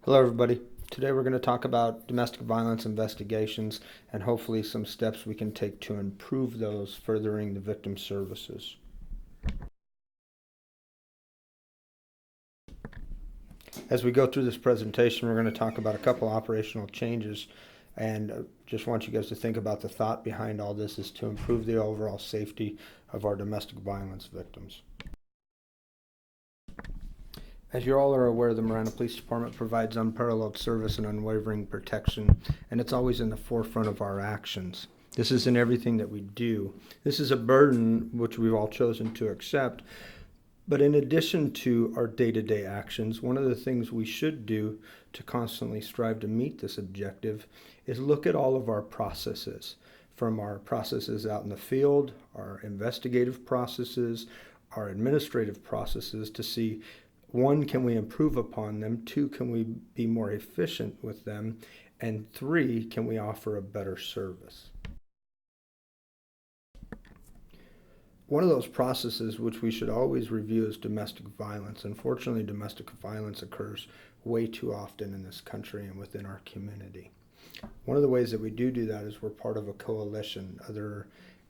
Hello, everybody. Today we're going to talk about domestic violence investigations and hopefully some steps we can take to improve those, furthering the victim services. As we go through this presentation, we're going to talk about a couple operational changes, and just want you guys to think about the thought behind all this is to improve the overall safety of our domestic violence victims. As you all are aware, the Marana Police Department provides unparalleled service and unwavering protection, and it's always in the forefront of our actions. This is in everything that we do. This is a burden which we've all chosen to accept, but in addition to our day-to-day actions, one of the things we should do to constantly strive to meet this objective is look at all of our processes, from our processes out in the field, our investigative processes, our administrative processes, to see, one, can we improve upon them? Two, can we be more efficient with them? And three, can we offer a better service? One of those processes which we should always review is domestic violence. Unfortunately, domestic violence occurs way too often in this country and within our community. One of the ways that we do that is we're part of a coalition. Other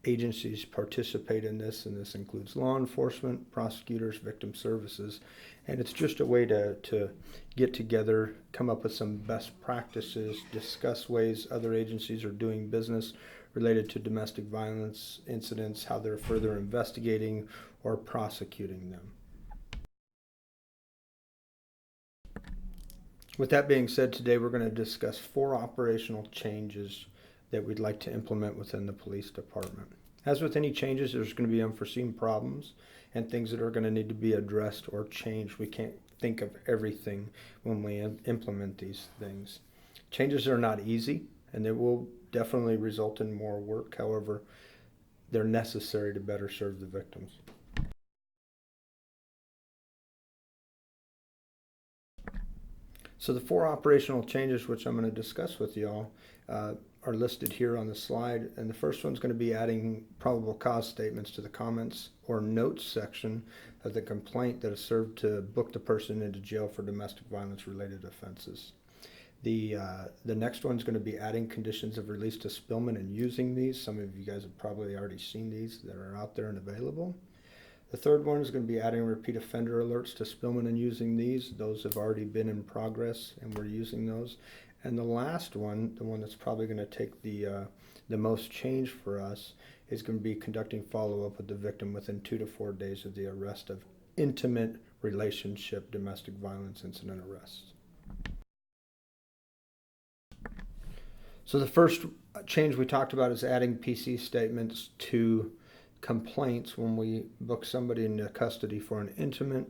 agencies participate in this, and this includes law enforcement, prosecutors, victim services, and it's just a way to get together, come up with some best practices, discuss ways other agencies are doing business related to domestic violence incidents, how they're further investigating or prosecuting them. With that being said, today we're going to discuss 4 operational changes that we'd like to implement within the police department. As with any changes, there's going to be unforeseen problems and things that are going to need to be addressed or changed. We can't think of everything when we implement these things. Changes are not easy, and they will definitely result in more work. However, they're necessary to better serve the victims. So the 4 operational changes which I'm going to discuss with y'all are listed here on the slide, and the first one's going to be adding probable cause statements to the comments or notes section of the complaint that is served to book the person into jail for domestic violence related offenses. The next one's going to be adding conditions of release to Spillman and using these. Some of you guys have probably already seen these that are out there and available. The third one is going to be adding repeat offender alerts to Spillman and using these. Those have already been in progress and we're using those. And the last one, the one that's probably going to take the most change for us, is going to be conducting follow-up with the victim within 2 to 4 days of the arrest of intimate relationship domestic violence incident arrests. So the first change we talked about is adding PC statements to complaints when we book somebody into custody for an intimate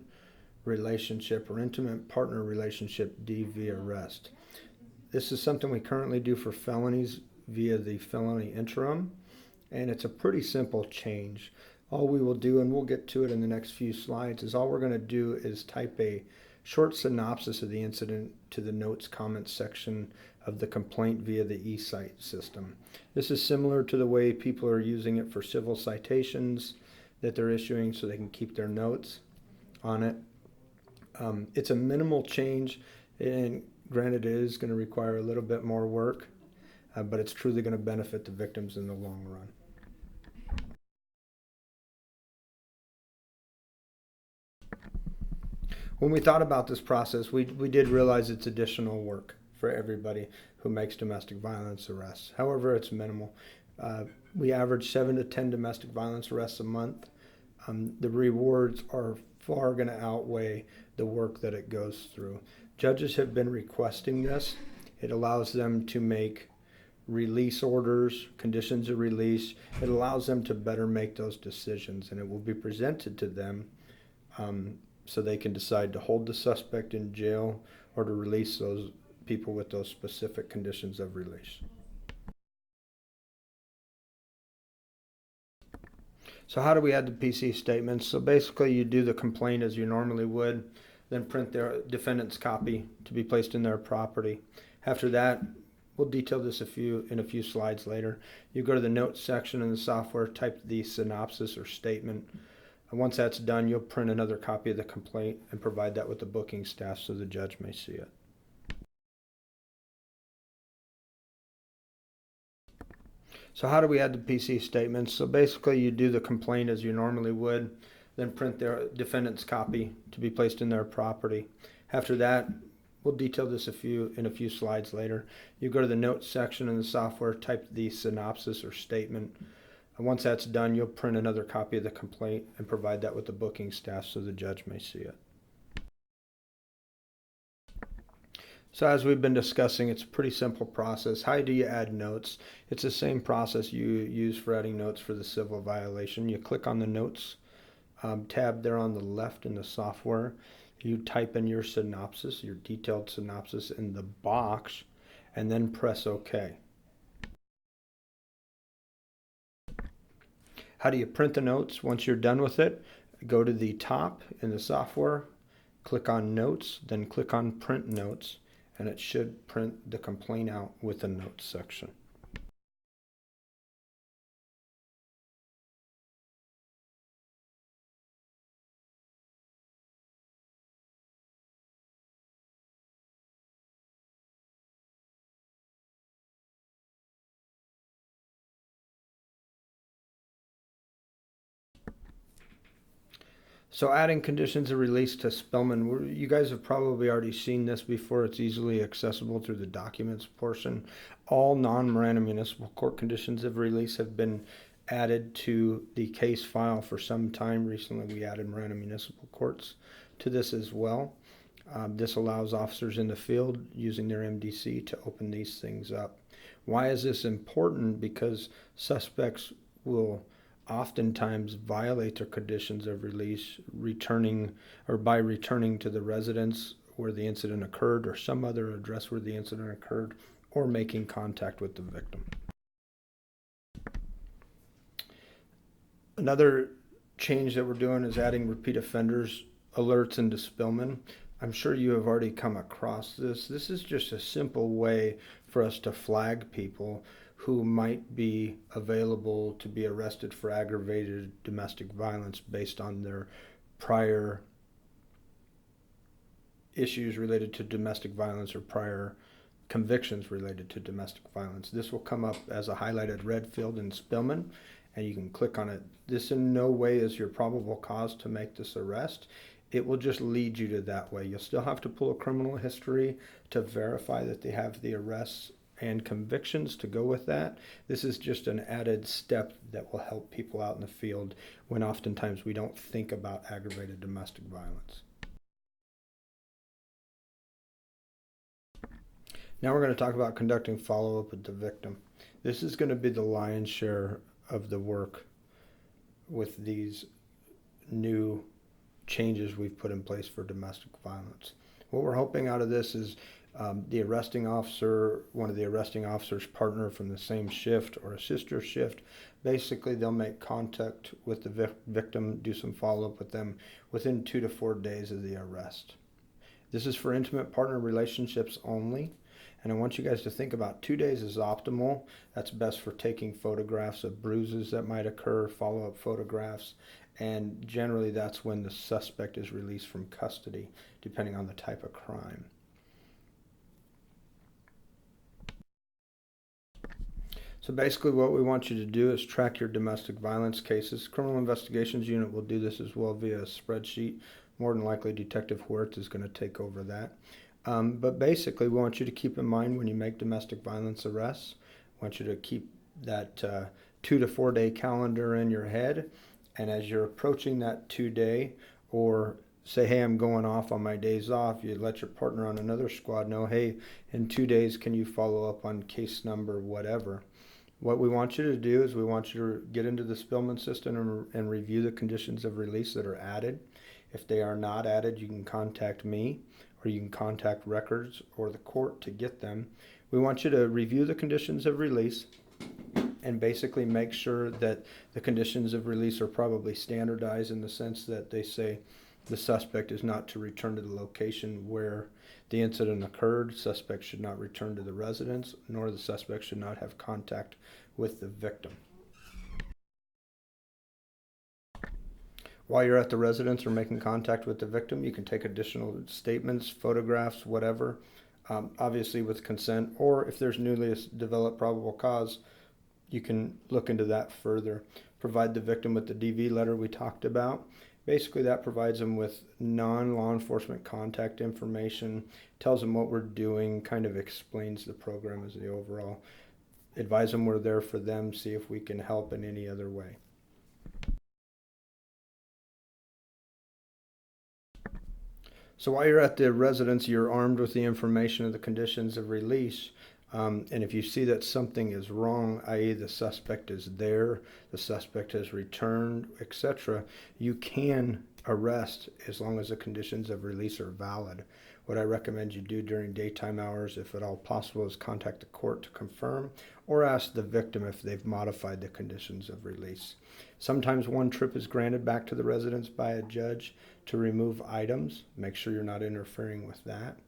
relationship or intimate partner relationship DV arrest. This is something we currently do for felonies via the felony interim, and it's a pretty simple change. All we will do, and we'll get to it in the next few slides, is all we're going to do is type a short synopsis of the incident to the notes comments section of the complaint via the eSite system. This is similar to the way people are using it for civil citations that they're issuing so they can keep their notes on it. It's a minimal change, and granted it is going to require a little bit more work, but it's truly going to benefit the victims in the long run. When we thought about this process, we did realize it's additional work for everybody who makes domestic violence arrests. However, it's minimal. We average 7 to 10 domestic violence arrests a month. The rewards are far going to outweigh the work that it goes through. Judges have been requesting this. It allows them to make release orders, conditions of release. It allows them to better make those decisions, and it will be presented to them so they can decide to hold the suspect in jail or to release those people with those specific conditions of release. So how do we add the PC statements? So basically you do the complaint as you normally would, then print their defendant's copy to be placed in their property. After that, we'll detail this in a few slides later. You go to the notes section in the software, type the synopsis or statement. And once that's done, you'll print another copy of the complaint and provide that with the booking staff so the judge may see it. So how do we add the PC statements? So basically you do the complaint as you normally would, then print their defendant's copy to be placed in their property. After that, we'll detail this in a few slides later. You go to the notes section in the software, type the synopsis or statement. And once that's done, you'll print another copy of the complaint and provide that with the booking staff so the judge may see it. So as we've been discussing, it's a pretty simple process. How do you add notes? It's the same process you use for adding notes for the civil violation. You click on the notes tab there on the left in the software. You type in your synopsis, your detailed synopsis in the box, and then press OK. How do you print the notes? Once you're done with it, go to the top in the software, click on Notes, then click on Print Notes, and it should print the complaint out with the notes section. So adding conditions of release to Spellman, you guys have probably already seen this before. It's easily accessible through the documents portion. All non-Marana Municipal Court conditions of release have been added to the case file for some time. Recently we added Marana Municipal Courts to this as well. This allows officers in the field using their MDC to open these things up. Why is this important? Because suspects will oftentimes violate their conditions of release by returning to the residence where the incident occurred or some other address where the incident occurred, or making contact with the victim. Another change that we're doing is adding repeat offenders alerts into Spillman. I'm sure you have already come across this. This is just a simple way for us to flag people who might be available to be arrested for aggravated domestic violence based on their prior issues related to domestic violence or prior convictions related to domestic violence. This will come up as a highlighted red field in Spillman, and you can click on it. This in no way is your probable cause to make this arrest. It will just lead you to that way. You'll still have to pull a criminal history to verify that they have the arrests and convictions to go with that. This is just an added step that will help people out in the field when oftentimes we don't think about aggravated domestic violence. Now we're going to talk about conducting follow-up with the victim. This is going to be the lion's share of the work with these new changes we've put in place for domestic violence. What we're hoping out of this is the arresting officer, one of the arresting officer's partner from the same shift or a sister shift, basically they'll make contact with the victim, do some follow-up with them within 2 to 4 days of the arrest. This is for intimate partner relationships only, and I want you guys to think about 2 days is optimal. That's best for taking photographs of bruises that might occur, follow-up photographs, and generally that's when the suspect is released from custody, depending on the type of crime. So basically what we want you to do is track your domestic violence cases. Criminal Investigations Unit will do this as well via a spreadsheet. More than likely Detective Huerta is going to take over that. But basically we want you to keep in mind when you make domestic violence arrests, I want you to keep that 2 to 4 day calendar in your head. And as you're approaching that 2 day, or say, hey, I'm going off on my days off, you let your partner on another squad know, hey, in 2 days, can you follow up on case number whatever? What we want you to do is we want you to get into the Spillman system and review the conditions of release that are added. If they are not added, you can contact me, or you can contact records or the court to get them. We want you to review the conditions of release and basically make sure that the conditions of release are probably standardized in the sense that they say the suspect is not to return to the location where the incident occurred, suspect should not return to the residence, nor the suspect should not have contact with the victim. While you're at the residence or making contact with the victim, you can take additional statements, photographs, whatever, obviously with consent, or if there's newly developed probable cause, you can look into that further. Provide the victim with the DV letter we talked about. Basically, that provides them with non-law enforcement contact information, tells them what we're doing, kind of explains the program as the overall. Advise them we're there for them, see if we can help in any other way. So while you're at the residence, you're armed with the information of the conditions of release. And if you see that something is wrong, i.e. the suspect is there, the suspect has returned, etc., you can arrest as long as the conditions of release are valid. What I recommend you do during daytime hours, if at all possible, is contact the court to confirm or ask the victim if they've modified the conditions of release. Sometimes one trip is granted back to the residence by a judge to remove items. Make sure you're not interfering with that.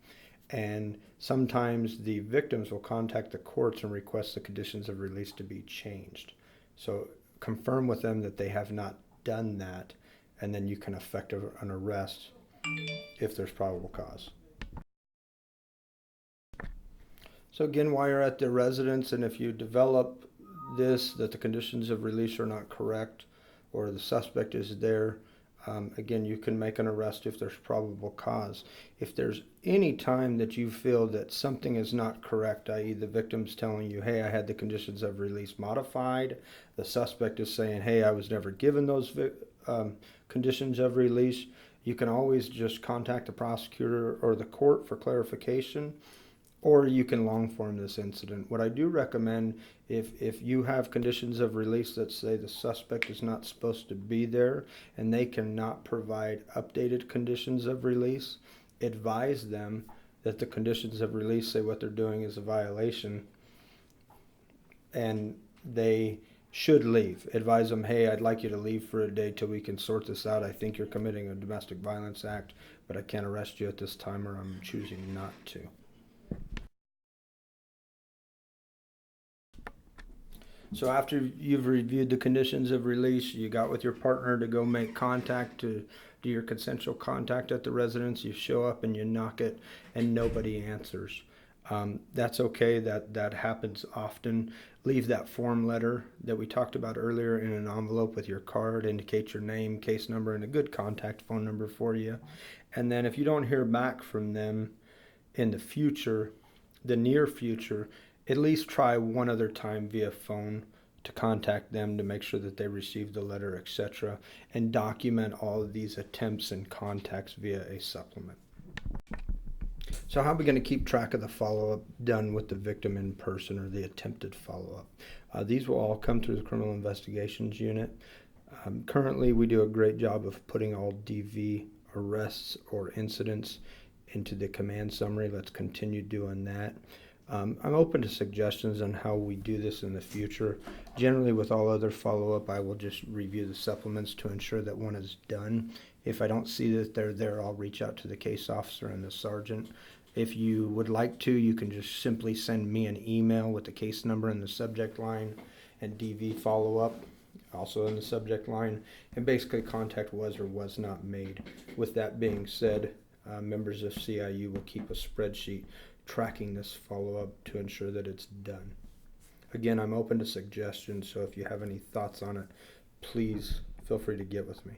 And sometimes the victims will contact the courts and request the conditions of release to be changed. So confirm with them that they have not done that, and then you can effect an arrest if there's probable cause. So again, while you're at the residence, and if you develop this, that the conditions of release are not correct or the suspect is there, again, you can make an arrest if there's probable cause. If there's any time that you feel that something is not correct, i.e. the victim's telling you, hey, I had the conditions of release modified, the suspect is saying, hey, I was never given those conditions of release, you can always just contact the prosecutor or the court for clarification, or you can long form this incident. What I do recommend, if you have conditions of release that say the suspect is not supposed to be there and they cannot provide updated conditions of release, advise them that the conditions of release say what they're doing is a violation and they should leave. Advise them, hey, I'd like you to leave for a day till we can sort this out. I think you're committing a domestic violence act, but I can't arrest you at this time, or I'm choosing not to. So after you've reviewed the conditions of release, you got with your partner to go make contact, to do your consensual contact at the residence, you show up and you knock it and nobody answers. That's okay, that happens often. Leave that form letter that we talked about earlier in an envelope with your card, indicate your name, case number, and a good contact phone number for you. And then if you don't hear back from them in the future, the near future, at least try one other time via phone to contact them to make sure that they received the letter, etc., and document all of these attempts and contacts via a supplement. So how are we going to keep track of the follow-up done with the victim in person, or the attempted follow-up? These will all come through the Criminal Investigations Unit. Currently, we do a great job of putting all DV arrests or incidents into the command summary. Let's continue doing that. I'm open to suggestions on how we do this in the future. Generally, with all other follow-up, I will just review the supplements to ensure that one is done. If I don't see that they're there, I'll reach out to the case officer and the sergeant. If you would like to, you can just simply send me an email with the case number in the subject line and DV follow-up also in the subject line, and basically contact was or was not made. With that being said, members of CIU will keep a spreadsheet tracking this follow-up to ensure that it's done. Again, I'm open to suggestions, so if you have any thoughts on it, please feel free to get with me.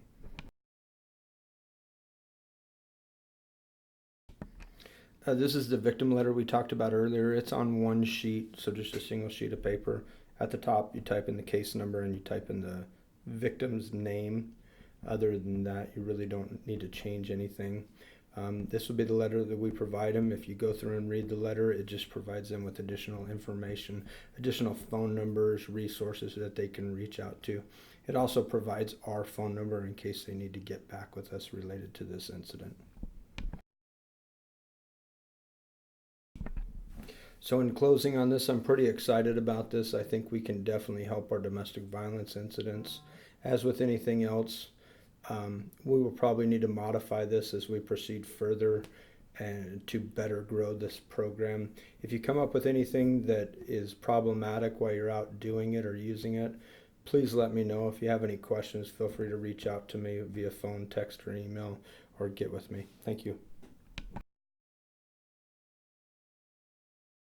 This is the victim letter we talked about earlier. It's on one sheet, so just a single sheet of paper. At the top, you type in the case number and you type in the victim's name. Other than that, you really don't need to change anything. This will be the letter that we provide them. If you go through and read the letter, it just provides them with additional information, additional phone numbers, resources that they can reach out to. It also provides our phone number in case they need to get back with us related to this incident. So in closing on this, I'm pretty excited about this. I think we can definitely help our domestic violence incidents. As with anything else, we will probably need to modify this as we proceed further and to better grow this program. If you come up with anything that is problematic while you're out doing it or using it, please let me know. If you have any questions, feel free to reach out to me via phone, text, or email, or get with me. Thank you.